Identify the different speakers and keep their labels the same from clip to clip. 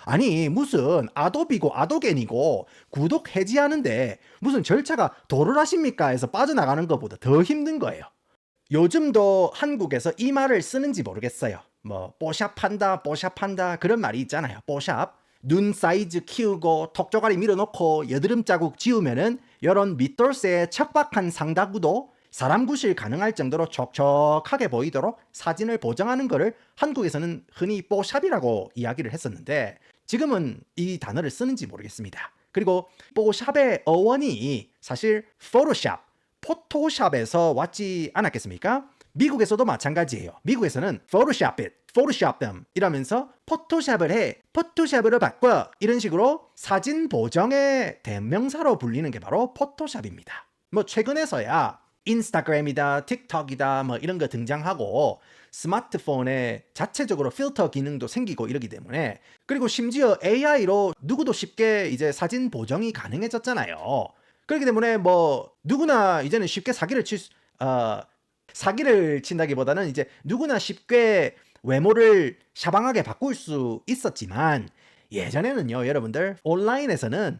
Speaker 1: 아니 무슨 아도비고 아도겐이고 구독 해지하는데 무슨 절차가 도로라십니까 해서 빠져나가는 것보다 더 힘든 거예요. 요즘도 한국에서 이 말을 쓰는지 모르겠어요. 뭐 뽀샵한다 뽀샵한다 그런 말이 있잖아요. 뽀샵. 눈 사이즈 키우고 턱조가리 밀어놓고 여드름 자국 지우면은 이런 밑돌쇠의 척박한 상다구도 사람 구실 가능할 정도로 촉촉하게 보이도록 사진을 보정하는 거를 한국에서는 흔히 뽀샵이라고 이야기를 했었는데 지금은 이 단어를 쓰는지 모르겠습니다. 그리고 뽀샵의 어원이 사실 포토샵, 포토샵에서 왔지 않았겠습니까? 미국에서도 마찬가지예요. 미국에서는 Photoshop it, Photoshop them 이러면서 포토샵을 해, 포토샵으로 바꿔 이런 식으로 사진 보정의 대명사로 불리는 게 바로 포토샵입니다. 뭐 최근에서야 인스타그램이다, 틱톡이다 뭐 이런 거 등장하고 스마트폰에 자체적으로 필터 기능도 생기고 이러기 때문에 그리고 심지어 AI로 누구도 쉽게 이제 사진 보정이 가능해졌잖아요. 그렇기 때문에 뭐 누구나 이제는 쉽게 사기를 친다기보다는 이제 누구나 쉽게 외모를 샤방하게 바꿀 수 있었지만 예전에는요, 여러분들 온라인에서는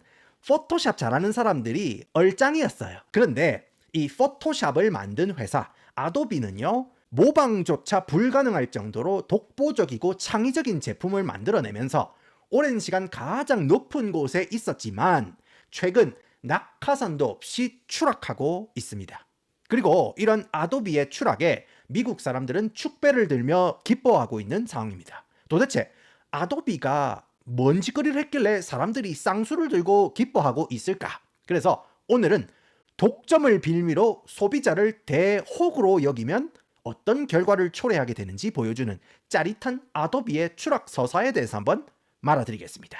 Speaker 1: 포토샵 잘하는 사람들이 얼짱이었어요. 그런데 이 포토샵을 만든 회사 아도비는요, 모방조차 불가능할 정도로 독보적이고 창의적인 제품을 만들어내면서 오랜 시간 가장 높은 곳에 있었지만 최근 낙하산도 없이 추락하고 있습니다. 그리고 이런 아도비의 추락에 미국 사람들은 축배를 들며 기뻐하고 있는 상황입니다. 도대체 아도비가 뭔 짓거리를 했길래 사람들이 쌍수를 들고 기뻐하고 있을까? 그래서 오늘은 독점을 빌미로 소비자를 대호구로 여기면 어떤 결과를 초래하게 되는지 보여주는 짜릿한 아도비의 추락 서사에 대해서 한번 말아드리겠습니다.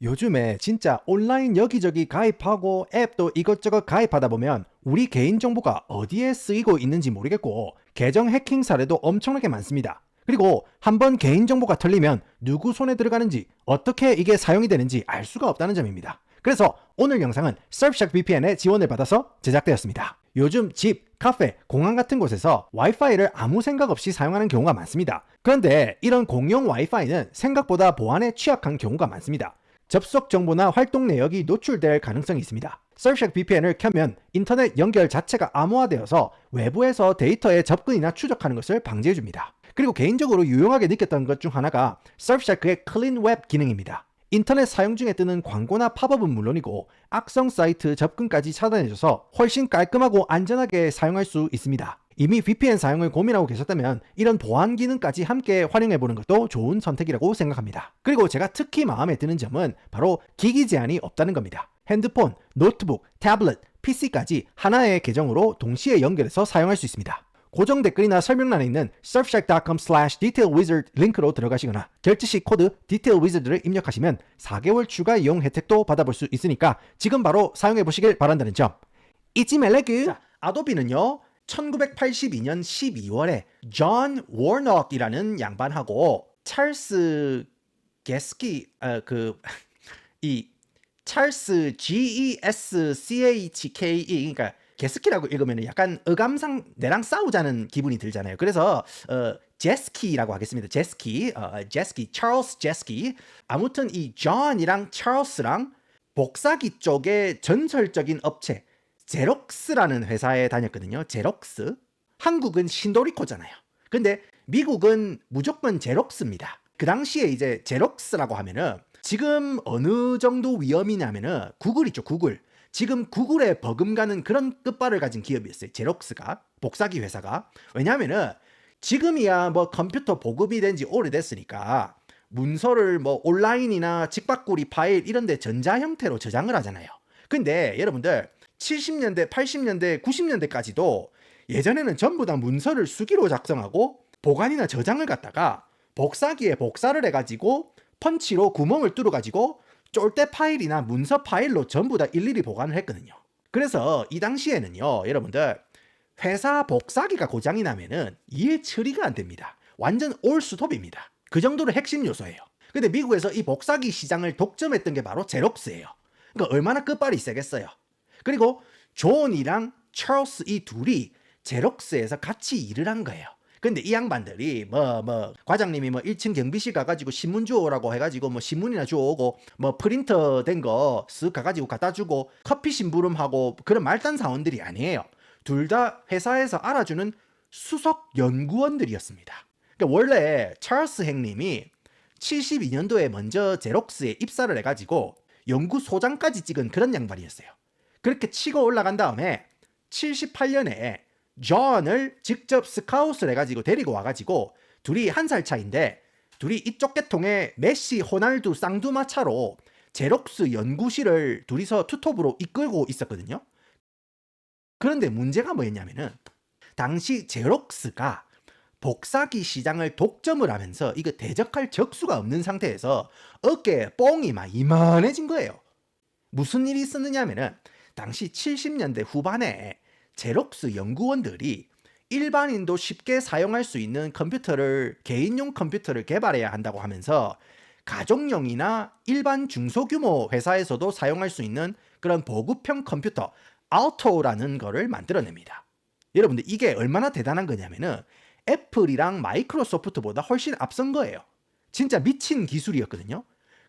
Speaker 1: 요즘에 진짜 온라인 여기저기 가입하고 앱도 이것저것 가입하다 보면 우리 개인정보가 어디에 쓰이고 있는지 모르겠고 계정 해킹 사례도 엄청나게 많습니다. 그리고 한번 개인정보가 털리면 누구 손에 들어가는지 어떻게 이게 사용이 되는지 알 수가 없다는 점입니다. 그래서 오늘 영상은 Surfshark VPN의 지원을 받아서 제작되었습니다. 요즘 집, 카페, 공항 같은 곳에서 와이파이를 아무 생각 없이 사용하는 경우가 많습니다. 그런데 이런 공용 와이파이는 생각보다 보안에 취약한 경우가 많습니다. 접속 정보나 활동 내역이 노출될 가능성이 있습니다. Surfshark VPN을 켜면 인터넷 연결 자체가 암호화되어서 외부에서 데이터의 접근이나 추적하는 것을 방지해줍니다. 그리고 개인적으로 유용하게 느꼈던 것 중 하나가 Surfshark의 Clean Web 기능입니다. 인터넷 사용 중에 뜨는 광고나 팝업은 물론이고 악성 사이트 접근까지 차단해줘서 훨씬 깔끔하고 안전하게 사용할 수 있습니다. 이미 VPN 사용을 고민하고 계셨다면 이런 보안 기능까지 함께 활용해보는 것도 좋은 선택이라고 생각합니다. 그리고 제가 특히 마음에 드는 점은 바로 기기 제한이 없다는 겁니다. 핸드폰, 노트북, 태블릿, PC까지 하나의 계정으로 동시에 연결해서 사용할 수 있습니다. 고정 댓글이나 설명란에 있는 surfshark.com/detailwizard 링크로 들어가시거나 결제 시 코드 detailwizard를 입력하시면 4개월 추가 이용 혜택도 받아볼 수 있으니까 지금 바로 사용해보시길 바란다는 점 잊지 말라구. 아도비는요 1982년 12월에 존 워녹이라는 양반하고 찰스 게스키 이 찰스 GESCHKE 그러니까 게스키라고 읽으면 약간 어감상 내랑 싸우자는 기분이 들잖아요. 그래서 제스키라고 하겠습니다. 제스키, 찰스 제스키. 아무튼 이 존이랑 찰스랑 복사기 쪽에 전설적인 업체 제록스라는 회사에 다녔거든요. 제록스. 한국은 신도리코잖아요. 근데 미국은 무조건 제록스입니다. 그 당시에 이제 제록스라고 하면은 지금 어느 정도 위험이냐면은 구글 있죠, 구글. 지금 구글에 버금가는 그런 끝발을 가진 기업이었어요. 제록스가, 복사기 회사가. 왜냐하면은 지금이야 뭐 컴퓨터 보급이 된 지 오래됐으니까 문서를 뭐 온라인이나 직박구리 파일 이런 데 전자 형태로 저장을 하잖아요. 근데 여러분들 70년대, 80년대, 90년대까지도 예전에는 전부 다 문서를 수기로 작성하고 보관이나 저장을 갖다가 복사기에 복사를 해가지고 펀치로 구멍을 뚫어가지고 쫄대 파일이나 문서 파일로 전부 다 일일이 보관을 했거든요. 그래서 이 당시에는요, 여러분들 회사 복사기가 고장이 나면은 일 처리가 안 됩니다. 완전 올스톱입니다. 그 정도로 핵심 요소예요. 근데 미국에서 이 복사기 시장을 독점했던 게 바로 제록스예요. 그러니까 얼마나 끝발이 세겠어요. 그리고 존이랑 찰스 이 둘이 제록스에서 같이 일을 한 거예요. 근데 이 양반들이 과장님이 1층 경비실 가가지고 신문 주워오라고 해가지고 신문이나 주워오고 프린터 된 거 쓱 가가지고 갖다 주고 커피 심부름하고 그런 말단 사원들이 아니에요. 둘 다 회사에서 알아주는 수석 연구원들이었습니다. 그러니까 원래 찰스 행님이 72년도에 먼저 제록스에 입사를 해가지고 연구소장까지 찍은 그런 양반이었어요. 그렇게 치고 올라간 다음에 78년에 존을 직접 스카웃을 해가지고 데리고 와가지고 둘이 한 살 차인데 둘이 이쪽 계통의 메시, 호날두, 쌍두마차로 제록스 연구실을 둘이서 투톱으로 이끌고 있었거든요. 그런데 문제가 뭐였냐면은 당시 제록스가 복사기 시장을 독점을 하면서 이거 대적할 적수가 없는 상태에서 어깨에 뽕이 막 이만해진 거예요. 무슨 일이 있었느냐면은 당시 70년대 후반에 제록스 연구원들이 일반인도 쉽게 사용할 수 있는 컴퓨터를 개인용 컴퓨터를 개발해야 한다고 하면서 가정용이나 일반 중소규모 회사에서도 사용할 수 있는 그런 보급형 컴퓨터 알토라는 거를 만들어냅니다. 여러분들 이게 얼마나 대단한 거냐면은 애플이랑 마이크로소프트보다 훨씬 앞선 거예요. 진짜 미친 기술이었거든요.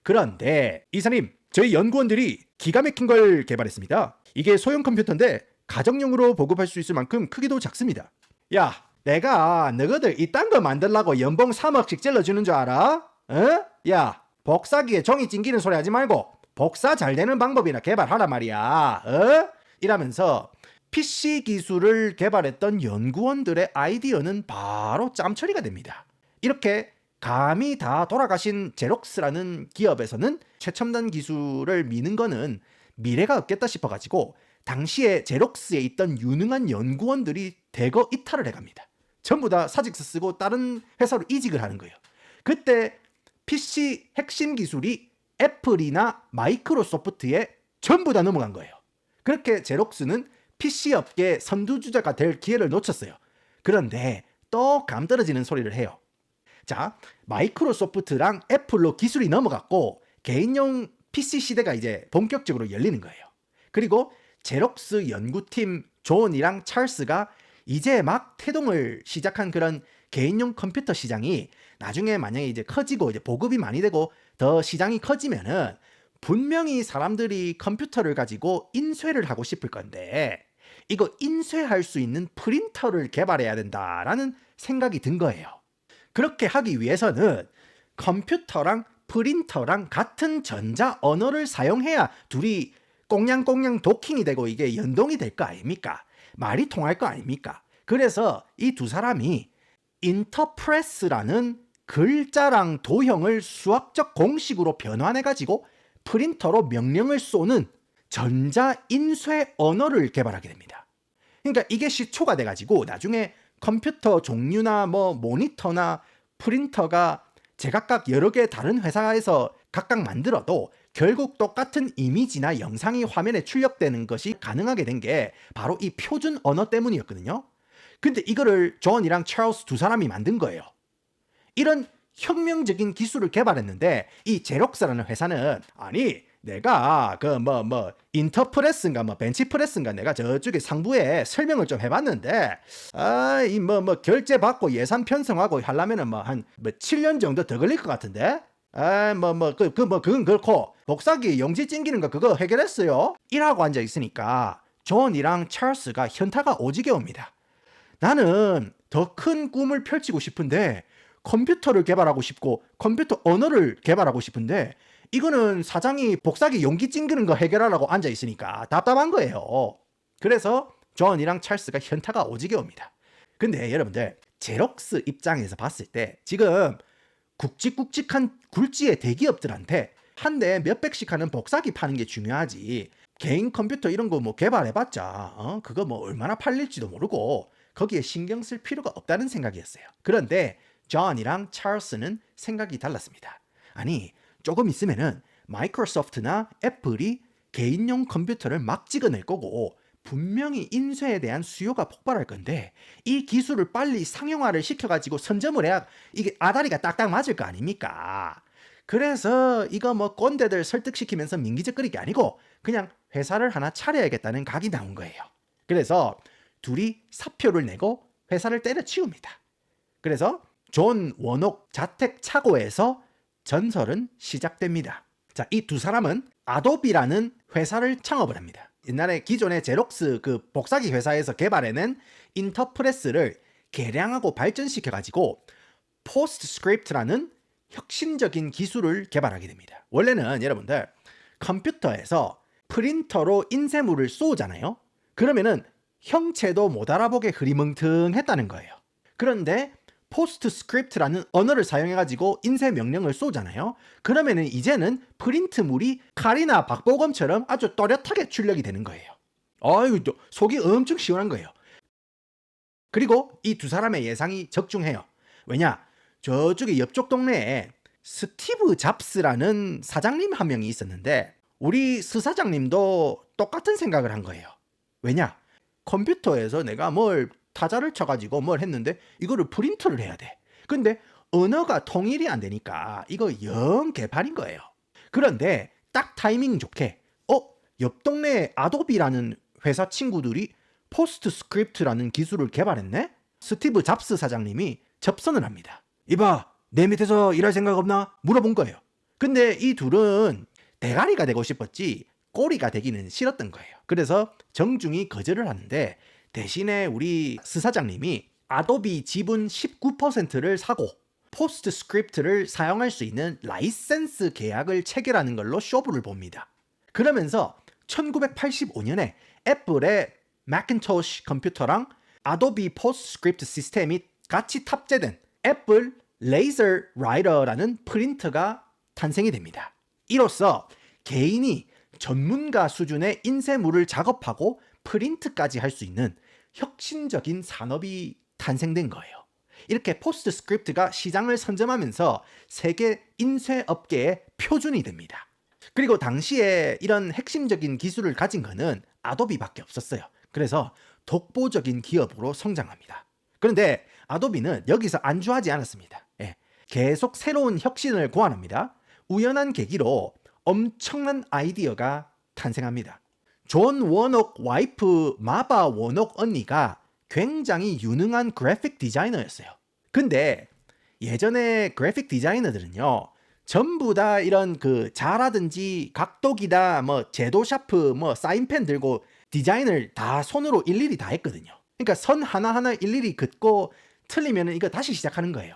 Speaker 1: 그런데 이사님, 저희 연구원들이 기가 막힌 걸 개발했습니다. 이게 소형 컴퓨터인데 가정용으로 보급할 수 있을 만큼 크기도 작습니다. 야, 내가 너희들 이딴 거 만들라고 연봉 3억씩 찔러주는 줄 알아? 어? 야, 복사기에 종이 찡기는 소리 하지 말고 복사 잘 되는 방법이나 개발하란 말이야. 어? 이라면서 PC 기술을 개발했던 연구원들의 아이디어는 바로 짬처리가 됩니다. 이렇게 감히 다 돌아가신 제록스라는 기업에서는 최첨단 기술을 미는 거는 미래가 없겠다 싶어가지고 당시에 제록스에 있던 유능한 연구원들이 대거 이탈을 해갑니다. 전부 다 사직서 쓰고 다른 회사로 이직을 하는 거예요. 그때 PC 핵심 기술이 애플이나 마이크로소프트에 전부 다 넘어간 거예요. 그렇게 제록스는 PC 업계 선두주자가 될 기회를 놓쳤어요. 그런데 또 감 떨어지는 소리를 해요. 자, 마이크로소프트랑 애플로 기술이 넘어갔고 개인용 PC 시대가 이제 본격적으로 열리는 거예요. 그리고 제록스 연구팀 존이랑 찰스가 이제 막 태동을 시작한 그런 개인용 컴퓨터 시장이 나중에 만약에 이제 커지고 이제 보급이 많이 되고 더 시장이 커지면은 분명히 사람들이 컴퓨터를 가지고 인쇄를 하고 싶을 건데 이거 인쇄할 수 있는 프린터를 개발해야 된다라는 생각이 든 거예요. 그렇게 하기 위해서는 컴퓨터랑 프린터랑 같은 전자 언어를 사용해야 둘이 꽁냥꽁냥 도킹이 되고 이게 연동이 될 거 아닙니까? 말이 통할 거 아닙니까? 그래서 이 두 사람이 인터프레스라는 글자랑 도형을 수학적 공식으로 변환해가지고 프린터로 명령을 쏘는 전자인쇄 언어를 개발하게 됩니다. 그러니까 이게 시초가 돼가지고 나중에 컴퓨터 종류나 모니터나 프린터가 제각각 여러 개 다른 회사에서 각각 만들어도 결국 똑같은 이미지나 영상이 화면에 출력되는 것이 가능하게 된 게 바로 이 표준 언어 때문이었거든요. 근데 이거를 존이랑 찰스 두 사람이 만든 거예요. 이런 혁명적인 기술을 개발했는데 이 제록스라는 회사는 아니 내가 인터프레스인가 벤치프레스인가 내가 저쪽에 상부에 설명을 좀 해봤는데 결제 받고 예산 편성하고 하려면은 한 7년 정도 더 걸릴 것 같은데 그건 그렇고 복사기 용지 찡기는 거 그거 해결했어요. 이라고 앉아 있으니까 존이랑 찰스가 현타가 오지게 옵니다. 나는 더 큰 꿈을 펼치고 싶은데 컴퓨터를 개발하고 싶고 컴퓨터 언어를 개발하고 싶은데 이거는 사장이 복사기 용기 찡기는 거 해결하라고 앉아 있으니까 답답한 거예요. 그래서 존이랑 찰스가 현타가 오지게 옵니다. 근데 여러분들 제록스 입장에서 봤을 때 지금 굵직굵직한 굴지의 대기업들한테 한 대 몇백씩 하는 복사기 파는 게 중요하지 개인 컴퓨터 이런 거 개발해봤자 그거 얼마나 팔릴지도 모르고 거기에 신경 쓸 필요가 없다는 생각이었어요. 그런데 존이랑 찰스는 생각이 달랐습니다. 아니 조금 있으면은 마이크로소프트나 애플이 개인용 컴퓨터를 막 찍어낼 거고 분명히 인쇄에 대한 수요가 폭발할 건데 이 기술을 빨리 상용화를 시켜가지고 선점을 해야 이게 아다리가 딱딱 맞을 거 아닙니까? 그래서 이거 꼰대들 설득시키면서 민기적거릴 게 아니고 그냥 회사를 하나 차려야겠다는 각이 나온 거예요. 그래서 둘이 사표를 내고 회사를 때려치웁니다. 그래서 존 원옥 자택 차고에서 전설은 시작됩니다. 자, 이 두 사람은 아도비라는 회사를 창업을 합니다. 옛날에 기존의 제록스 그 복사기 회사에서 개발해낸 인터프레스를 개량하고 발전시켜가지고 포스트스크립트라는 혁신적인 기술을 개발하게 됩니다. 원래는 여러분들 컴퓨터에서 프린터로 인쇄물을 쏘잖아요. 그러면은 형체도 못 알아보게 흐리멍텅했다는 거예요. 그런데 포스트스크립트라는 언어를 사용해가지고 인쇄 명령을 쏘잖아요. 그러면은 이제는 프린트물이 칼이나 박보검처럼 아주 또렷하게 출력이 되는 거예요. 아유, 속이 엄청 시원한 거예요. 그리고 이 두 사람의 예상이 적중해요. 왜냐? 저쪽에 옆쪽 동네에 스티브 잡스라는 사장님 한 명이 있었는데 우리 스 사장님도 똑같은 생각을 한 거예요. 왜냐? 컴퓨터에서 내가 뭘 타자를 쳐가지고 뭘 했는데 이거를 프린트를 해야 돼. 근데 언어가 통일이 안 되니까 이거 영 개판인 거예요. 그런데 딱 타이밍 좋게 옆 동네에 아도비라는 회사 친구들이 포스트스크립트라는 기술을 개발했네? 스티브 잡스 사장님이 접선을 합니다. 이봐, 내 밑에서 일할 생각 없나? 물어본 거예요. 근데 이 둘은 대가리가 되고 싶었지 꼬리가 되기는 싫었던 거예요. 그래서 정중히 거절을 하는데 대신에 우리 스 사장님이 아도비 지분 19%를 사고 포스트스크립트를 사용할 수 있는 라이센스 계약을 체결하는 걸로 쇼부를 봅니다. 그러면서 1985년에 애플의 매cin토시 컴퓨터랑 아도비 포스트스크립트 시스템이 같이 탑재된 애플 레이저 라이터라는 프린터가 탄생이 됩니다. 이로써 개인이 전문가 수준의 인쇄물을 작업하고 프린트까지 할 수 있는 혁신적인 산업이 탄생된 거예요. 이렇게 포스트스크립트가 시장을 선점하면서 세계 인쇄업계의 표준이 됩니다. 그리고 당시에 이런 핵심적인 기술을 가진 거는 아도비밖에 없었어요. 그래서 독보적인 기업으로 성장합니다. 그런데 아도비는 여기서 안주하지 않았습니다. 계속 새로운 혁신을 고안합니다. 우연한 계기로 엄청난 아이디어가 탄생합니다. 존 원옥 와이프 마바 원옥 언니가 굉장히 유능한 그래픽 디자이너였어요. 근데 예전에 그래픽 디자이너들은요, 전부 다 이런 그 자라든지 각도기다, 뭐 제도 샤프, 뭐 사인펜 들고 디자인을 다 손으로 일일이 다 했거든요. 그러니까 선 하나하나 일일이 긋고 틀리면 이거 다시 시작하는 거예요.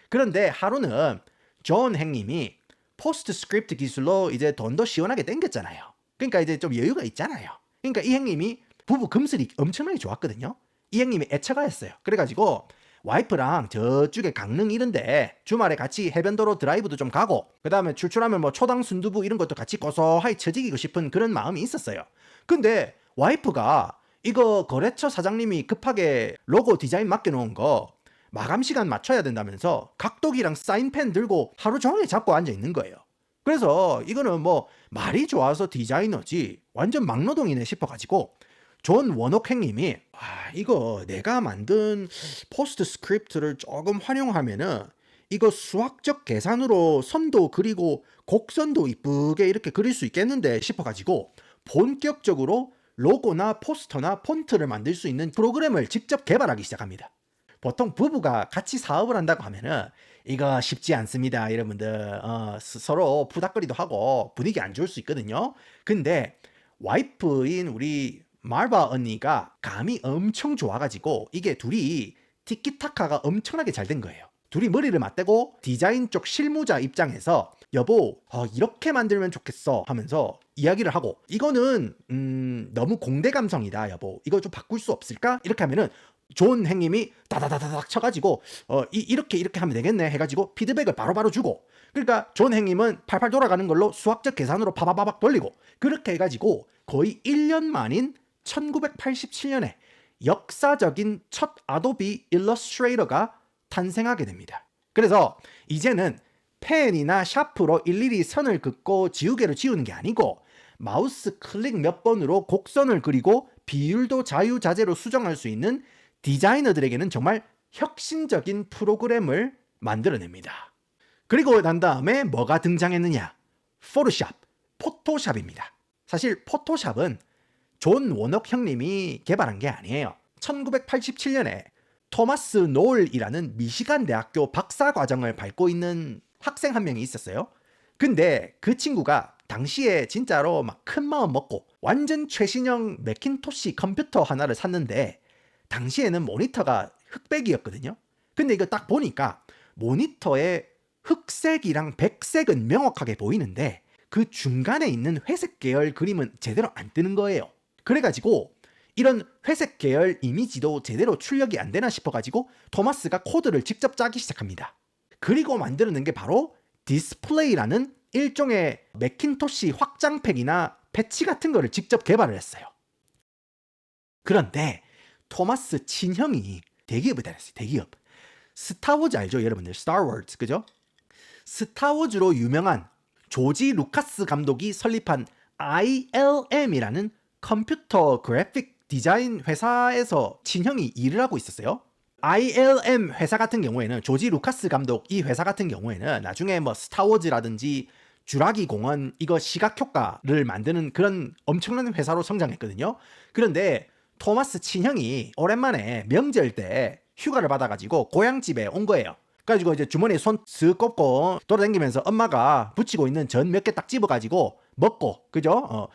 Speaker 1: 그런데 하루는 존 행님이 포스트스크립트 기술로 이제 돈도 시원하게 땡겼잖아요. 그러니까 이제 좀 여유가 있잖아요. 그러니까 이 행님이 부부 금슬이 엄청나게 좋았거든요. 이 행님이 애처가였어요. 그래가지고 와이프랑 저쪽에 강릉 이런데 주말에 같이 해변도로 드라이브도 좀 가고 그 다음에 출출하면 뭐 초당 순두부 이런 것도 같이 고소하게 처지기고 싶은 그런 마음이 있었어요. 근데 와이프가 이거 거래처 사장님이 급하게 로고 디자인 맡겨놓은 거 마감 시간 맞춰야 된다면서 각도기랑 사인펜 들고 하루 종일 잡고 앉아 있는 거예요. 그래서 이거는 뭐 말이 좋아서 디자이너지 완전 막노동이네 싶어가지고 존 원옥 행님이 이거 내가 만든 포스트 스크립트를 조금 활용하면은 이거 수학적 계산으로 선도 그리고 곡선도 이쁘게 이렇게 그릴 수 있겠는데 싶어가지고 본격적으로 로고나 포스터나 폰트를 만들 수 있는 프로그램을 직접 개발하기 시작합니다. 보통 부부가 같이 사업을 한다고 하면은 이거 쉽지 않습니다. 여러분들 서로 푸닥거리도 하고 분위기 안 좋을 수 있거든요. 근데 와이프인 우리 마바 언니가 감이 엄청 좋아가지고 이게 둘이 티키타카가 엄청나게 잘 된 거예요. 둘이 머리를 맞대고 디자인 쪽 실무자 입장에서 여보 이렇게 만들면 좋겠어 하면서 이야기를 하고 이거는 너무 공대 감성이다 여보 이거 좀 바꿀 수 없을까? 이렇게 하면은 존 행님이 다다다닥 쳐가지고 이렇게 하면 되겠네 해가지고 피드백을 바로바로 주고 그러니까 존 행님은 팔팔 돌아가는 걸로 수학적 계산으로 파바바박 돌리고 그렇게 해가지고 거의 1년 만인 1987년에 역사적인 첫 아도비 일러스트레이터가 탄생하게 됩니다. 그래서 이제는 펜이나 샤프로 일일이 선을 긋고 지우개로 지우는 게 아니고 마우스 클릭 몇 번으로 곡선을 그리고 비율도 자유자재로 수정할 수 있는 디자이너들에게는 정말 혁신적인 프로그램을 만들어냅니다. 그리고 난 다음에 뭐가 등장했느냐? 포토샵입니다. 사실 포토샵은 존 원옥 형님이 개발한 게 아니에요. 1987년에 토마스 노을이라는 미시간 대학교 박사 과정을 밟고 있는 학생 한 명이 있었어요. 근데 그 친구가 당시에 진짜로 막 큰 마음 먹고 완전 최신형 매킨토시 컴퓨터 하나를 샀는데 당시에는 모니터가 흑백이었거든요. 근데 이거 딱 보니까 모니터에 흑색이랑 백색은 명확하게 보이는데 그 중간에 있는 회색 계열 그림은 제대로 안 뜨는 거예요. 그래가지고 이런 회색 계열 이미지도 제대로 출력이 안 되나 싶어가지고 토마스가 코드를 직접 짜기 시작합니다. 그리고 만드는 게 바로 디스플레이라는 일종의 매킨토시 확장팩이나 패치 같은 거를 직접 개발을 했어요. 그런데 토마스 친형이 대기업에 다녔어요. 대기업. 스타워즈 알죠? 여러분들 스타워즈 그죠? 스타워즈로 유명한 조지 루카스 감독이 설립한 ILM이라는 컴퓨터 그래픽 디자인 회사에서 친형이 일을 하고 있었어요. ILM 회사 같은 경우에는 조지 루카스 감독 이 회사 같은 경우에는 나중에 뭐 스타워즈라든지 주라기 공원 이거 시각 효과를 만드는 그런 엄청난 회사로 성장했거든요. 그런데 토마스 친형이 오랜만에 명절 때 휴가를 받아가지고 고향집에 온 거예요. 그래가지고 이제 주머니에 손 쓱 꼽고 돌아다니면서 엄마가 붙이고 있는 전 몇 개 딱 집어가지고 먹고 그죠?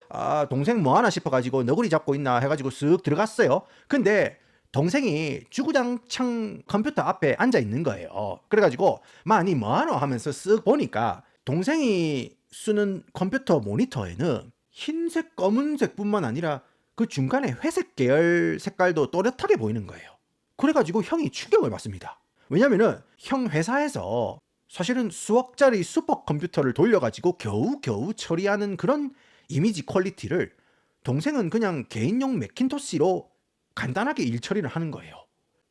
Speaker 1: 동생 뭐 하나 싶어가지고 너구리 잡고 있나 해가지고 쓱 들어갔어요. 근데 동생이 주구장창 컴퓨터 앞에 앉아 있는 거예요. 그래가지고 마니 뭐하노 하면서 쓱 보니까 동생이 쓰는 컴퓨터 모니터에는 흰색 검은색뿐만 아니라 그 중간에 회색 계열 색깔도 또렷하게 보이는 거예요. 그래가지고 형이 충격을 받습니다. 왜냐면은 형 회사에서 사실은 수억짜리 슈퍼컴퓨터를 돌려가지고 겨우겨우 처리하는 그런 이미지 퀄리티를 동생은 그냥 개인용 매킨토시로 간단하게 일 처리를 하는 거예요.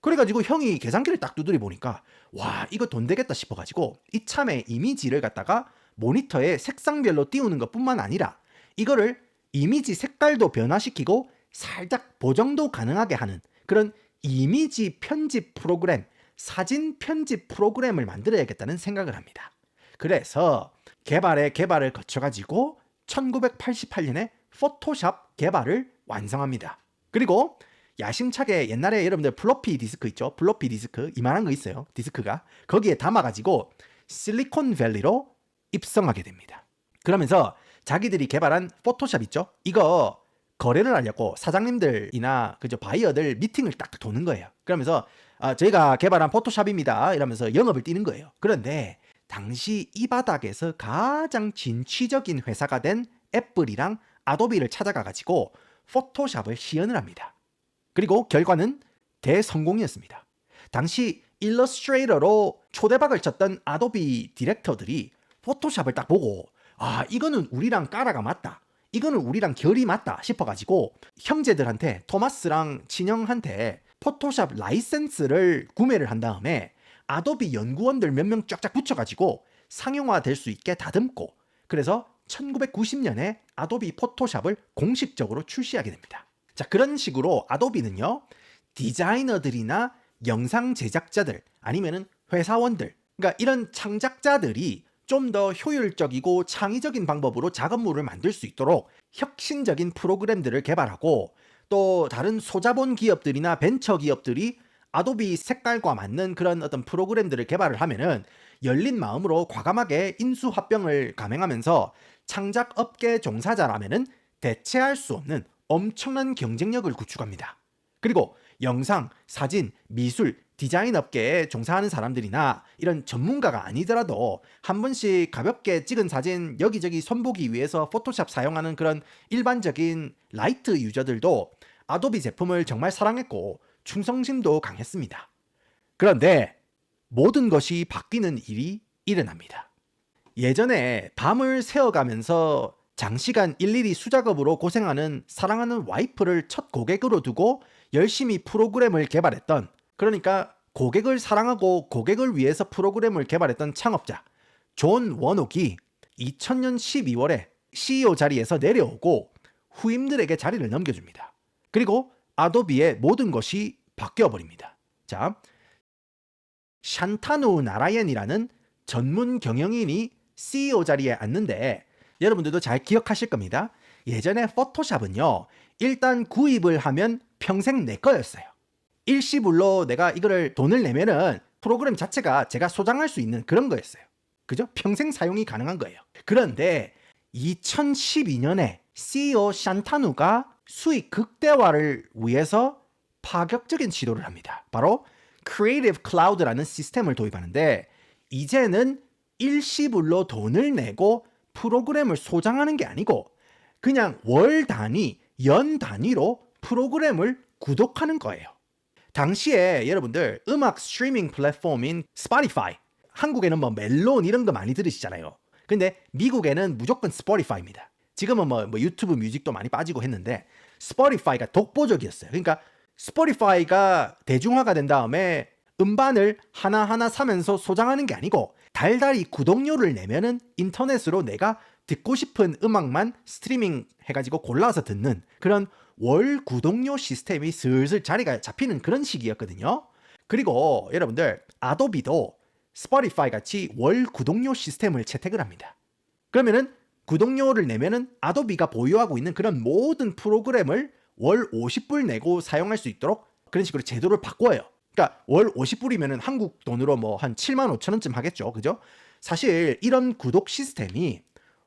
Speaker 1: 그래가지고 형이 계산기를 딱 두드려 보니까 와 이거 돈 되겠다 싶어가지고 이참에 이미지를 갖다가 모니터에 색상별로 띄우는 것뿐만 아니라 이거를 이미지 색깔도 변화시키고 살짝 보정도 가능하게 하는 그런 이미지 편집 프로그램, 사진 편집 프로그램을 만들어야겠다는 생각을 합니다. 그래서 개발을 거쳐가지고 1988년에 포토샵 개발을 완성합니다. 그리고 야심차게 옛날에 여러분들 플로피 디스크 있죠? 플로피 디스크 이만한 거 있어요. 디스크가 거기에 담아가지고 실리콘밸리로 입성하게 됩니다. 그러면서 자기들이 개발한 포토샵 있죠? 이거 거래를 하려고 사장님들이나 그죠 바이어들 미팅을 딱 도는 거예요. 그러면서 저희가 개발한 포토샵입니다 이러면서 영업을 뛰는 거예요. 그런데 당시 이 바닥에서 가장 진취적인 회사가 된 애플이랑 아도비를 찾아가가지고 포토샵을 시연을 합니다. 그리고 결과는 대성공이었습니다. 당시 일러스트레이터로 초대박을 쳤던 아도비 디렉터들이 포토샵을 딱 보고 이거는 우리랑 까라가 맞다. 이거는 우리랑 결이 맞다 싶어가지고 형제들한테 토마스랑 친형한테 포토샵 라이센스를 구매를 한 다음에 아도비 연구원들 몇 명 쫙쫙 붙여가지고 상용화 될 수 있게 다듬고 그래서 1990년에 아도비 포토샵을 공식적으로 출시하게 됩니다. 자, 그런 식으로 아도비는요 디자이너들이나 영상 제작자들 아니면은 회사원들 그러니까 이런 창작자들이 좀 더 효율적이고 창의적인 방법으로 작업물을 만들 수 있도록 혁신적인 프로그램들을 개발하고 또 다른 소자본 기업들이나 벤처 기업들이 아도비 색깔과 맞는 그런 어떤 프로그램들을 개발을 하면은 열린 마음으로 과감하게 인수합병을 감행하면서 창작 업계 종사자라면은 대체할 수 없는 엄청난 경쟁력을 구축합니다. 그리고 영상, 사진, 미술, 디자인 업계에 종사하는 사람들이나 이런 전문가가 아니더라도 한 번씩 가볍게 찍은 사진 여기저기 손보기 위해서 포토샵 사용하는 그런 일반적인 라이트 유저들도 아도비 제품을 정말 사랑했고 충성심도 강했습니다. 그런데 모든 것이 바뀌는 일이 일어납니다. 예전에 밤을 새어가면서 장시간 일일이 수작업으로 고생하는 사랑하는 와이프를 첫 고객으로 두고 열심히 프로그램을 개발했던 그러니까 고객을 사랑하고 고객을 위해서 프로그램을 개발했던 창업자 존 워녹이 2000년 12월에 CEO 자리에서 내려오고 후임들에게 자리를 넘겨줍니다. 그리고 아도비의 모든 것이 바뀌어버립니다. 자, 샨타누 나라얀이라는 전문 경영인이 CEO 자리에 앉는데 여러분들도 잘 기억하실 겁니다. 예전에 포토샵은요 일단 구입을 하면 평생 내 거였어요. 일시불로 내가 이거를 돈을 내면은 프로그램 자체가 제가 소장할 수 있는 그런 거였어요. 그죠? 평생 사용이 가능한 거예요. 그런데 2012년에 CEO 샨타누가 수익 극대화를 위해서 파격적인 시도를 합니다. 바로 Creative Cloud라는 시스템을 도입하는데 이제는 일시불로 돈을 내고 프로그램을 소장하는 게 아니고 그냥 월 단위, 연 단위로 프로그램을 구독하는 거예요. 당시에 여러분들 음악 스트리밍 플랫폼인 스포티파이, 한국에는 뭐 멜론 이런 거 많이 들으시잖아요. 근데 미국에는 무조건 스포티파이입니다. 지금은 뭐 유튜브 뮤직도 많이 빠지고 했는데 스포티파이가 독보적이었어요. 그러니까 스포티파이가 대중화가 된 다음에 음반을 하나하나 사면서 소장하는 게 아니고 달달이 구독료를 내면은 인터넷으로 내가 듣고 싶은 음악만 스트리밍 해가지고 골라서 듣는 그런 월 구독료 시스템이 슬슬 자리가 잡히는 그런 시기였거든요. 그리고 여러분들 아도비도 스포티파이 같이 월 구독료 시스템을 채택을 합니다. 그러면은 구독료를 내면은 아도비가 보유하고 있는 그런 모든 프로그램을 월 50불 내고 사용할 수 있도록 그런 식으로 제도를 바꿔요. 그러니까 월 50불이면은 한국 돈으로 뭐 한 7만 5천 원쯤 하겠죠. 그죠? 사실 이런 구독 시스템이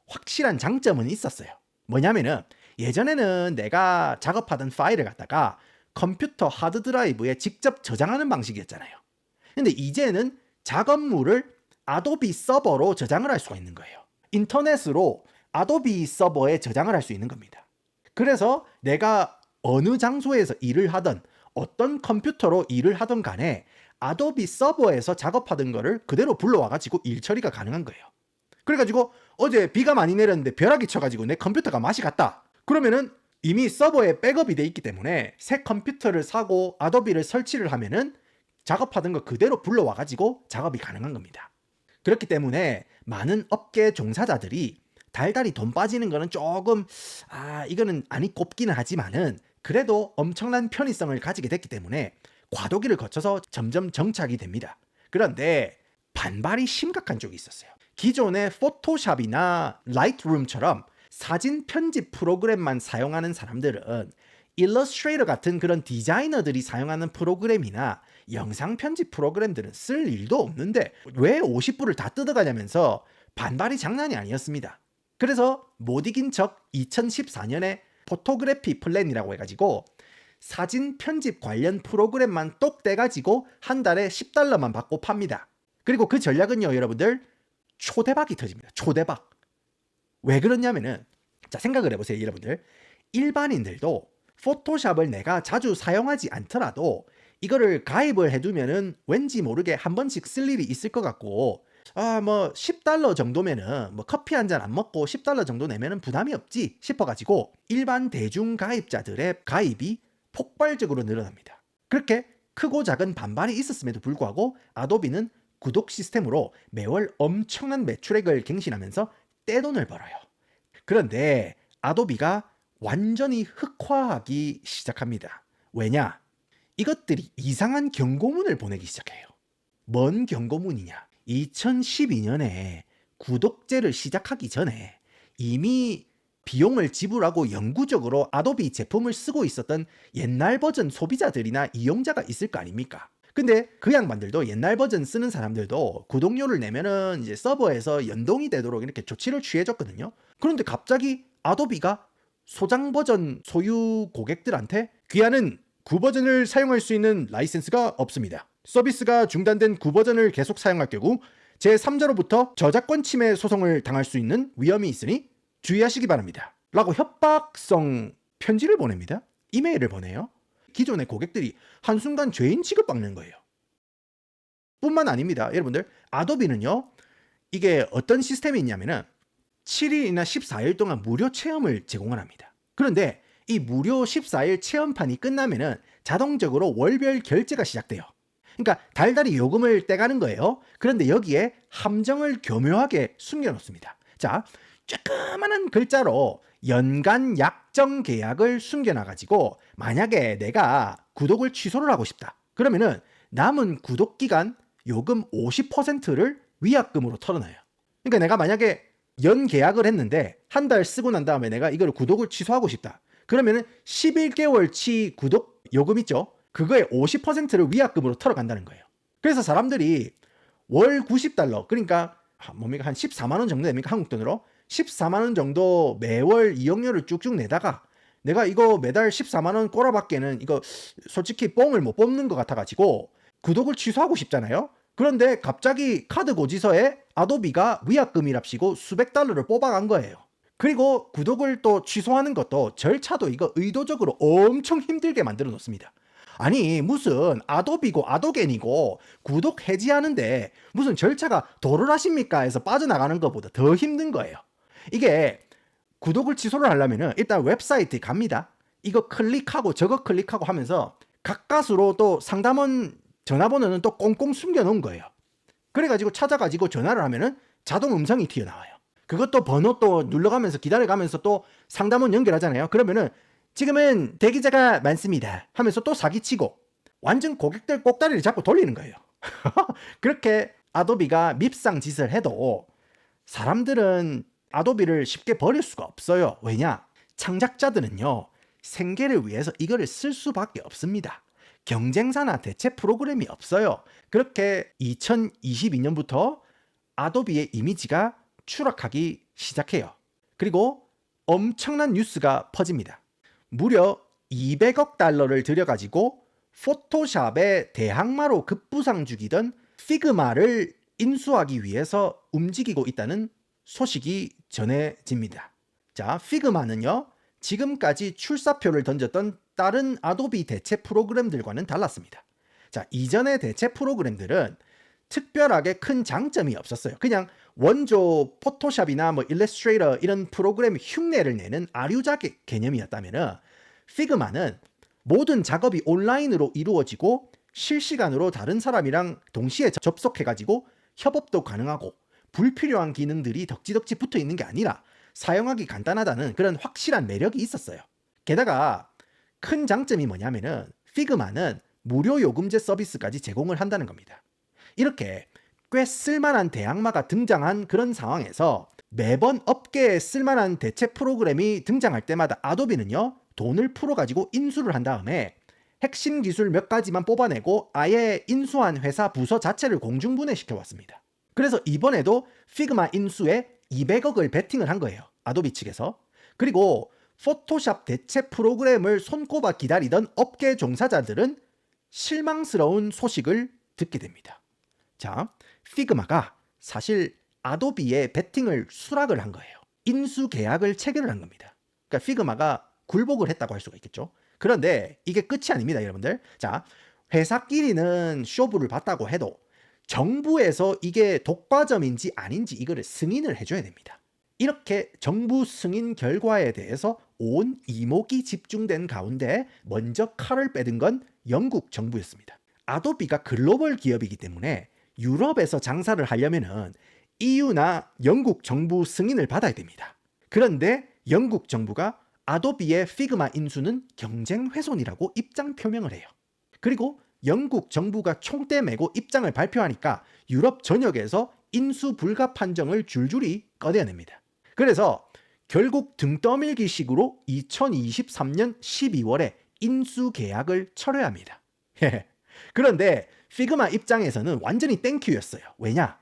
Speaker 1: 확실한 장점은 있었어요. 뭐냐면은 예전에는 내가 작업하던 파일을 갖다가 컴퓨터 하드드라이브에 직접 저장하는 방식이었잖아요. 근데 이제는 작업물을 아도비 서버로 저장을 할 수가 있는 거예요. 인터넷으로 아도비 서버에 저장을 할 수 있는 겁니다. 그래서 내가 어느 장소에서 일을 하던 어떤 컴퓨터로 일을 하던 간에 아도비 서버에서 작업하던 거를 그대로 불러와가지고 일 처리가 가능한 거예요. 그래가지고 어제 비가 많이 내렸는데 벼락이 쳐가지고 내 컴퓨터가 맛이 갔다. 그러면은 이미 서버에 백업이 돼 있기 때문에 새 컴퓨터를 사고 아도비를 설치를 하면은 작업하던 거 그대로 불러와가지고 작업이 가능한 겁니다. 그렇기 때문에 많은 업계 종사자들이 달달이 돈 빠지는 거는 조금 이거는 아니 꼽기는 하지만은 그래도 엄청난 편의성을 가지게 됐기 때문에 과도기를 거쳐서 점점 정착이 됩니다. 그런데 반발이 심각한 쪽이 있었어요. 기존의 포토샵이나 라이트룸처럼 사진 편집 프로그램만 사용하는 사람들은 일러스트레이터 같은 그런 디자이너들이 사용하는 프로그램이나 영상 편집 프로그램들은 쓸 일도 없는데 왜 50불을 다 뜯어가냐면서 반발이 장난이 아니었습니다. 그래서 못 이긴 척 2014년에 포토그래피 플랜이라고 해가지고 사진 편집 관련 프로그램만 똑 떼가지고 한 달에 $10만 받고 팝니다. 그리고 그 전략은요 여러분들 초대박이 터집니다. 초대박. 왜 그러냐면은 자 생각을 해보세요 여러분들. 일반인들도 포토샵을 내가 자주 사용하지 않더라도 이거를 가입을 해두면은 왠지 모르게 한 번씩 쓸 일이 있을 것 같고 뭐 $10 정도면은 뭐 커피 한 잔 안 먹고 $10 정도 내면은 부담이 없지 싶어가지고 일반 대중 가입자들의 가입이 폭발적으로 늘어납니다. 그렇게 크고 작은 반발이 있었음에도 불구하고 아도비는 구독 시스템으로 매월 엄청난 매출액을 갱신하면서 떼돈을 벌어요. 그런데 아도비가 완전히 흑화하기 시작합니다. 왜냐? 이것들이 이상한 경고문을 보내기 시작해요. 뭔 경고문이냐? 2012년에 구독제를 시작하기 전에 이미 비용을 지불하고 영구적으로 아도비 제품을 쓰고 있었던 옛날 버전 소비자들이나 이용자가 있을 거 아닙니까? 근데 그 양반들도 옛날 버전 쓰는 사람들도 구독료를 내면은 이제 서버에서 연동이 되도록 이렇게 조치를 취해줬거든요. 그런데 갑자기 아도비가 소장 버전 소유 고객들한테 귀하는 9버전을 사용할 수 있는 라이센스가 없습니다. 서비스가 중단된 9버전을 계속 사용할 경우 제3자로부터 저작권 침해 소송을 당할 수 있는 위험이 있으니 주의하시기 바랍니다. 라고 협박성 편지를 보냅니다. 이메일을 보내요. 기존의 고객들이 한순간 죄인 취급받는 거예요. 뿐만 아닙니다. 여러분들 아도비는요. 이게 어떤 시스템이 있냐면은 7일이나 14일 동안 무료 체험을 제공을 합니다. 그런데 이 무료 14일 체험판이 끝나면은 자동적으로 월별 결제가 시작돼요. 그러니까 달달이 요금을 떼가는 거예요. 그런데 여기에 함정을 교묘하게 숨겨놓습니다. 자, 조그마한 글자로 연간 약정 계약을 숨겨놔가지고 만약에 내가 구독을 취소를 하고 싶다. 그러면은 남은 구독 기간 요금 50%를 위약금으로 털어놔요. 그러니까 내가 만약에 연 계약을 했는데 한 달 쓰고 난 다음에 내가 이걸 구독을 취소하고 싶다. 그러면은 11개월치 구독 요금 있죠? 그거의 50%를 위약금으로 털어간다는 거예요. 그래서 사람들이 월 90달러, 그러니까 뭡니까 한 14만 원 정도 됩니까? 한국 돈으로 14만 원 정도 매월 이용료를 쭉쭉 내다가 내가 이거 매달 14만 원 꼬라박게는 이거 솔직히 뽕을 못 뽑는 것 같아가지고 구독을 취소하고 싶잖아요. 그런데 갑자기 카드 고지서에 아도비가 위약금이랍시고 수백 달러를 뽑아간 거예요. 그리고 구독을 또 취소하는 것도 절차도 이거 의도적으로 엄청 힘들게 만들어 놓습니다. 아니 무슨 아도비고 아도겐이고 구독 해지하는데 무슨 절차가 도를 하십니까 해서 빠져나가는 것보다 더 힘든 거예요. 이게 구독을 취소를 하려면은 일단 웹사이트에 갑니다. 이거 클릭하고 저거 클릭하고 하면서 가까스로 또 상담원 전화번호는 또 꽁꽁 숨겨 놓은 거예요. 그래가지고 찾아가지고 전화를 하면은 자동 음성이 튀어나와요. 그것도 번호 또 눌러가면서 기다려가면서 또 상담원 연결하잖아요. 그러면은 지금은 대기자가 많습니다 하면서 또 사기치고 완전 고객들 꼭다리를 잡고 돌리는 거예요. 그렇게 아도비가 밉상 짓을 해도 사람들은 아도비를 쉽게 버릴 수가 없어요. 왜냐? 창작자들은요 생계를 위해서 이거를 쓸 수밖에 없습니다. 경쟁사나 대체 프로그램이 없어요. 그렇게 2022년부터 아도비의 이미지가 추락하기 시작해요. 그리고 엄청난 뉴스가 퍼집니다. 무려 200억 달러를 들여가지고 포토샵의 대항마로 급부상 중이던 피그마를 인수하기 위해서 움직이고 있다는 소식이 전해집니다. 자, 피그마는요 지금까지 출사표를 던졌던 다른 아도비 대체 프로그램들과는 달랐습니다. 자, 이전의 대체 프로그램들은 특별하게 큰 장점이 없었어요. 그냥 원조 포토샵이나 뭐 일러스트레이터 이런 프로그램 흉내를 내는 아류자 개념이었다면은 피그마는 모든 작업이 온라인으로 이루어지고 실시간으로 다른 사람이랑 동시에 접속해가지고 협업도 가능하고 불필요한 기능들이 덕지덕지 붙어 있는 게 아니라 사용하기 간단하다는 그런 확실한 매력이 있었어요. 게다가 큰 장점이 뭐냐면은 피그마는 무료 요금제 서비스까지 제공을 한다는 겁니다. 이렇게 꽤 쓸만한 대항마가 등장한 그런 상황에서 매번 업계에 쓸만한 대체 프로그램이 등장할 때마다 아도비는요 돈을 풀어가지고 인수를 한 다음에 핵심 기술 몇 가지만 뽑아내고 아예 인수한 회사 부서 자체를 공중분해시켜 왔습니다. 그래서 이번에도 피그마 인수에 200억을 베팅을 한 거예요. 아도비 측에서. 그리고 포토샵 대체 프로그램을 손꼽아 기다리던 업계 종사자들은 실망스러운 소식을 듣게 됩니다. 자, 피그마가 사실 아도비의 베팅을 수락을 한 거예요. 인수 계약을 체결을 한 겁니다. 그러니까 피그마가 굴복을 했다고 할 수가 있겠죠. 그런데 이게 끝이 아닙니다, 여러분들. 자, 회사끼리는 쇼부를 봤다고 해도 정부에서 이게 독과점인지 아닌지 이거를 승인을 해줘야 됩니다. 이렇게 정부 승인 결과에 대해서 온 이목이 집중된 가운데 먼저 칼을 빼든 건 영국 정부였습니다. 아도비가 글로벌 기업이기 때문에 유럽에서 장사를 하려면은 EU나 영국 정부 승인을 받아야 됩니다. 그런데 영국 정부가 아도비의 피그마 인수는 경쟁 훼손이라고 입장 표명을 해요. 그리고 영국 정부가 총대 메고 입장을 발표하니까 유럽 전역에서 인수 불가 판정을 줄줄이 꺼내냅니다. 그래서 결국 등 떠밀기식으로 2023년 12월에 인수 계약을 철회합니다. 그런데 피그마 입장에서는 완전히 땡큐였어요. 왜냐?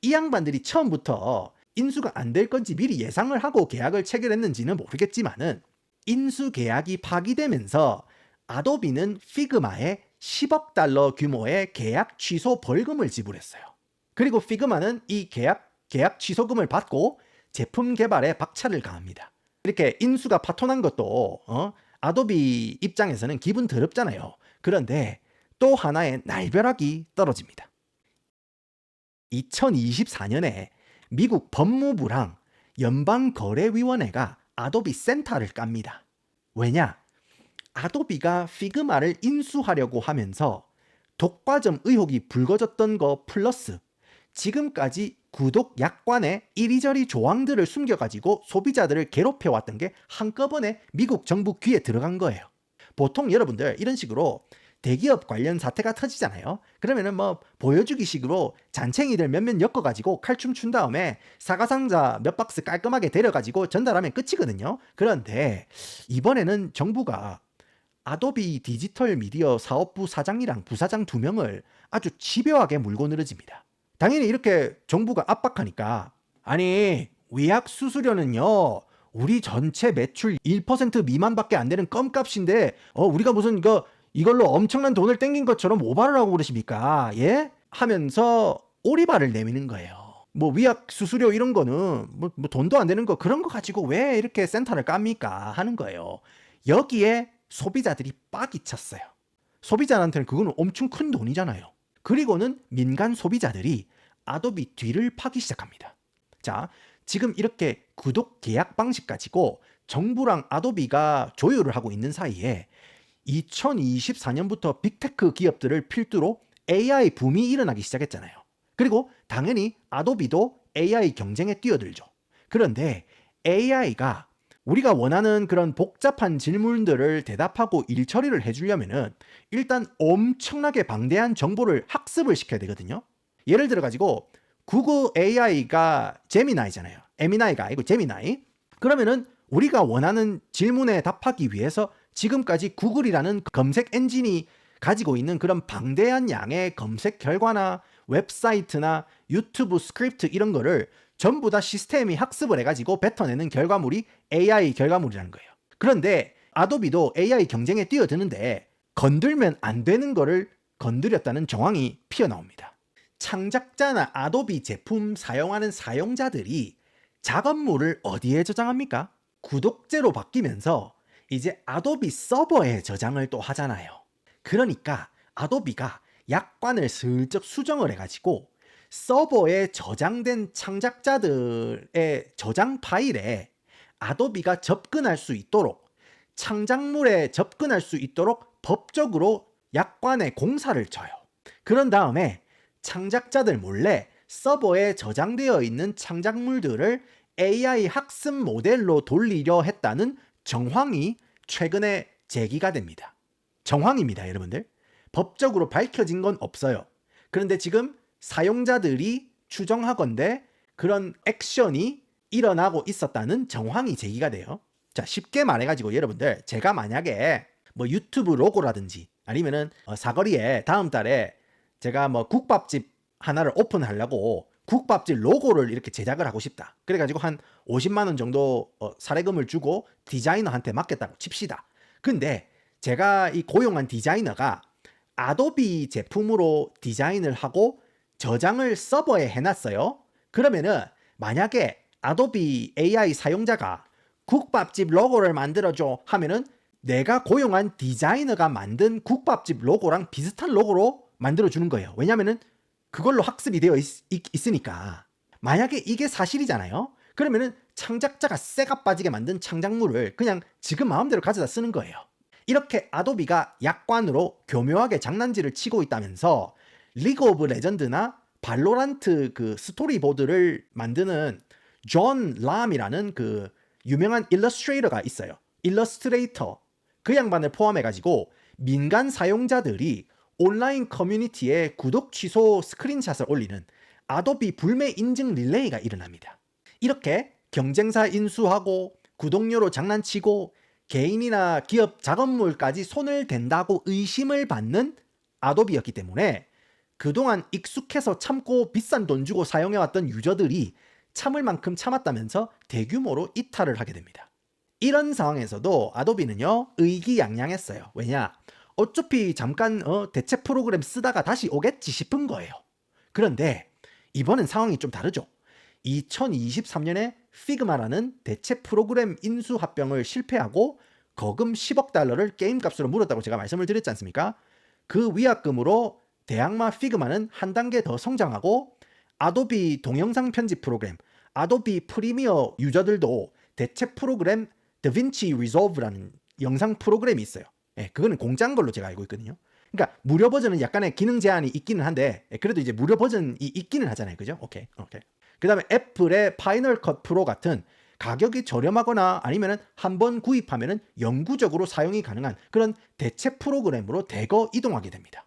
Speaker 1: 이 양반들이 처음부터 인수가 안 될 건지 미리 예상을 하고 계약을 체결했는지는 모르겠지만은 인수 계약이 파기되면서 아도비는 피그마에 10억 달러 규모의 계약 취소 벌금을 지불했어요. 그리고 피그마는 이 계약 취소금을 받고 제품 개발에 박차를 가합니다. 이렇게 인수가 파토난 것도 아도비 입장에서는 기분 더럽잖아요. 그런데 또 하나의 날벼락이 떨어집니다. 2024년에 미국 법무부랑 연방거래위원회가 아도비 센터를 깝니다. 왜냐? 아도비가 피그마를 인수하려고 하면서 독과점 의혹이 불거졌던 거 플러스 지금까지 구독 약관에 이리저리 조항들을 숨겨가지고 소비자들을 괴롭혀왔던 게 한꺼번에 미국 정부 귀에 들어간 거예요. 보통 여러분들 이런 식으로 대기업 관련 사태가 터지잖아요. 그러면은 뭐 보여주기 식으로 잔챙이들 몇몇 엮어가지고 칼춤 춘 다음에 사과상자 몇 박스 깔끔하게 데려가지고 전달하면 끝이거든요. 그런데 이번에는 정부가 아도비 디지털 미디어 사업부 사장이랑 부사장 2명을 아주 집요하게 물고 늘어집니다. 당연히 이렇게 정부가 압박하니까 아니 위약 수수료는요 우리 전체 매출 1% 미만밖에 안 되는 껌값인데 우리가 무슨 이걸로 엄청난 돈을 땡긴 것처럼 오바를 하고 그러십니까? 예? 하면서 오리발을 내미는 거예요. 뭐 위약 수수료 이런 거는 뭐 돈도 안 되는 거 그런 거 가지고 왜 이렇게 센터를 깝니까 하는 거예요. 여기에 소비자들이 빡이 쳤어요. 소비자한테는 그거는 엄청 큰 돈이잖아요. 그리고는 민간 소비자들이 아도비 뒤를 파기 시작합니다. 자, 지금 이렇게 구독 계약 방식 가지고 정부랑 아도비가 조율을 하고 있는 사이에 2024년부터 빅테크 기업들을 필두로 AI 붐이 일어나기 시작했잖아요. 그리고 당연히 아도비도 AI 경쟁에 뛰어들죠. 그런데 AI가 우리가 원하는 그런 복잡한 질문들을 대답하고 일 처리를 해주려면은 일단 엄청나게 방대한 정보를 학습을 시켜야 되거든요. 예를 들어 가지고 구글 AI가 제미나이잖아요. 에미나이가 아니고 제미나이. 그러면은 우리가 원하는 질문에 답하기 위해서 지금까지 구글이라는 검색 엔진이 가지고 있는 그런 방대한 양의 검색 결과나 웹사이트나 유튜브 스크립트 이런 거를 전부 다 시스템이 학습을 해가지고 뱉어내는 결과물이 AI 결과물이라는 거예요. 그런데 아도비도 AI 경쟁에 뛰어드는데 건들면 안 되는 거를 건드렸다는 정황이 피어나옵니다. 창작자나 아도비 제품 사용하는 사용자들이 작업물을 어디에 저장합니까? 구독제로 바뀌면서 이제 아도비 서버에 저장을 또 하잖아요. 그러니까 아도비가 약관을 슬쩍 수정을 해가지고 서버에 저장된 창작자들의 저장 파일에 아도비가 접근할 수 있도록 창작물에 접근할 수 있도록 법적으로 약관에 공사를 쳐요. 그런 다음에 창작자들 몰래 서버에 저장되어 있는 창작물들을 AI 학습 모델로 돌리려 했다는 정황이 최근에 제기가 됩니다. 정황입니다, 여러분들. 법적으로 밝혀진 건 없어요. 그런데 지금 사용자들이 추정하건대 그런 액션이 일어나고 있었다는 정황이 제기가 돼요. 자, 쉽게 말해가지고 여러분들, 제가 만약에 뭐 유튜브 로고라든지 아니면은 사거리에 다음 달에 제가 뭐 국밥집 하나를 오픈하려고 국밥집 로고를 이렇게 제작을 하고 싶다. 그래가지고 한 50만 원 정도 사례금을 주고 디자이너한테 맡겼다고 칩시다. 근데 제가 이 고용한 디자이너가 아도비 제품으로 디자인을 하고 저장을 서버에 해놨어요. 그러면은 만약에 아도비 AI 사용자가 국밥집 로고를 만들어줘 하면은 내가 고용한 디자이너가 만든 국밥집 로고랑 비슷한 로고로 만들어주는 거예요. 왜냐면은 그걸로 학습이 되어 있으니까. 만약에 이게 사실이잖아요. 그러면은 창작자가 쇠가 빠지게 만든 창작물을 그냥 지금 마음대로 가져다 쓰는 거예요. 이렇게 아도비가 약관으로 교묘하게 장난질을 치고 있다면서 리그 오브 레전드나 발로란트 그 스토리보드를 만드는 존 람이라는 그 유명한 일러스트레이터가 있어요. 일러스트레이터. 그 양반을 포함해가지고 민간 사용자들이 온라인 커뮤니티에 구독 취소 스크린샷을 올리는 아도비 불매 인증 릴레이가 일어납니다. 이렇게 경쟁사 인수하고 구독료로 장난치고 개인이나 기업 작업물까지 손을 댄다고 의심을 받는 아도비였기 때문에 그동안 익숙해서 참고 비싼 돈 주고 사용해왔던 유저들이 참을 만큼 참았다면서 대규모로 이탈을 하게 됩니다. 이런 상황에서도 아도비는요 의기양양했어요. 왜냐? 어차피 잠깐 대체 프로그램 쓰다가 다시 오겠지 싶은 거예요. 그런데 이번엔 상황이 좀 다르죠. 2023년에 피그마라는 대체 프로그램 인수 합병을 실패하고 거금 10억 달러를 게임값으로 물었다고 제가 말씀을 드렸지 않습니까? 그 위약금으로 대항마 피그마는 한 단계 더 성장하고 아도비 동영상 편집 프로그램, 아도비 프리미어 유저들도 대체 프로그램 다빈치 리졸브라는 영상 프로그램이 있어요. 예, 그거는 공짜인 걸로 제가 알고 있거든요. 그러니까 무료 버전은 약간의 기능 제한이 있기는 한데 그래도 이제 무료 버전이 있기는 하잖아요. 그죠? 오케이. 그 다음에 애플의 파이널 컷 프로 같은 가격이 저렴하거나 아니면 한번 구입하면 영구적으로 사용이 가능한 그런 대체 프로그램으로 대거 이동하게 됩니다.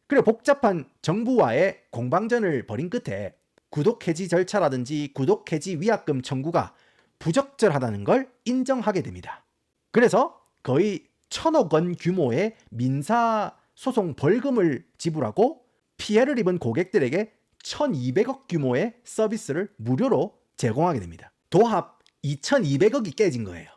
Speaker 1: 그리고 복잡한 정부와의 공방전을 벌인 끝에 구독 해지 절차라든지 구독 해지 위약금 청구가 부적절하다는 걸 인정하게 됩니다. 그래서 거의 천억 원 규모의 민사 소송 벌금을 지불하고 피해를 입은 고객들에게 1200억 규모의 서비스를 무료로 제공하게 됩니다. 도합 2200억이 깨진 거예요.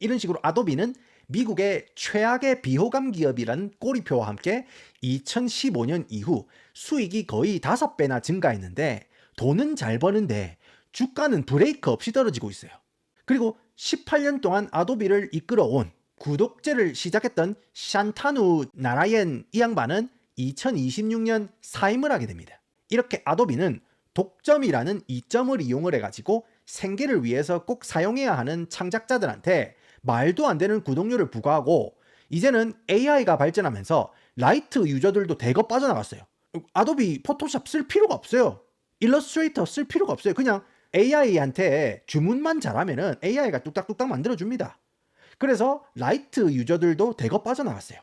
Speaker 1: 이런 식으로 아도비는 미국의 최악의 비호감 기업이라는 꼬리표와 함께 2015년 이후 수익이 거의 5배나 증가했는데 돈은 잘 버는데 주가는 브레이크 없이 떨어지고 있어요. 그리고 18년 동안 아도비를 이끌어온 구독제를 시작했던 샨타누 나라옌 이 양반은 2026년 사임을 하게 됩니다. 이렇게 아도비는 독점이라는 이점을 이용을 해가지고 생계를 위해서 꼭 사용해야 하는 창작자들한테 말도 안 되는 구독료를 부과하고 이제는 AI가 발전하면서 라이트 유저들도 대거 빠져나갔어요. 아도비 포토샵 쓸 필요가 없어요. 일러스트레이터 쓸 필요가 없어요. 그냥 AI한테 주문만 잘하면은 AI가 뚝딱뚝딱 만들어줍니다. 그래서 라이트 유저들도 대거 빠져나갔어요.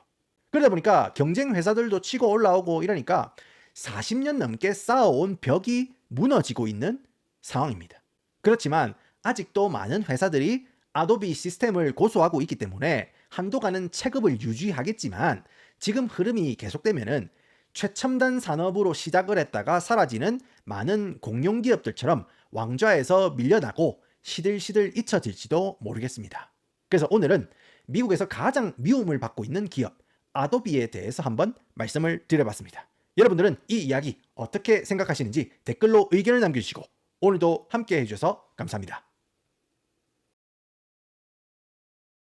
Speaker 1: 그러다 보니까 경쟁 회사들도 치고 올라오고 이러니까 40년 넘게 쌓아온 벽이 무너지고 있는 상황입니다. 그렇지만 아직도 많은 회사들이 아도비 시스템을 고수하고 있기 때문에 한도가는 체급을 유지하겠지만 지금 흐름이 계속되면은 최첨단 산업으로 시작을 했다가 사라지는 많은 공룡기업들처럼 왕좌에서 밀려나고 시들시들 잊혀질지도 모르겠습니다. 그래서 오늘은 미국에서 가장 미움을 받고 있는 기업 아도비에 대해서 한번 말씀을 드려봤습니다. 여러분들은 이 이야기 어떻게 생각하시는지 댓글로 의견을 남겨주시고 오늘도 함께 해주셔서 감사합니다.